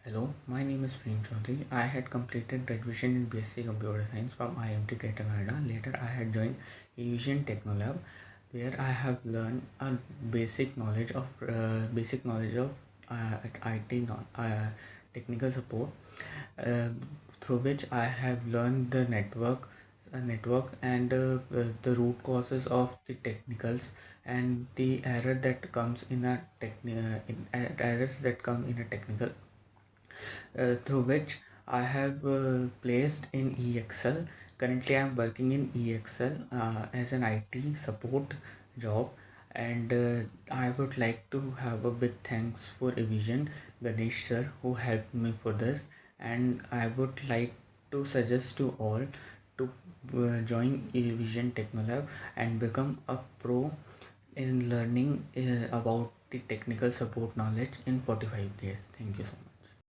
Hello, my name is Prem Chaudhary. I had completed graduation in BSc Computer Science from IMT Greater Noida. Later, I had joined Aviation Technolab, where I have learned a basic knowledge of IT technical support, uh, through which I have learned the network and the root causes of the technicals and the error that comes in errors that come in a technical, through which I have placed in EXL. Currently, I am working in EXL as an IT support job, and I would like to have a big thanks for Evision Ganesh sir who helped me for this, and I would like to suggest to all to join Evision Technolab and become a pro in learning about the technical support knowledge in 45 days. Thank you so much.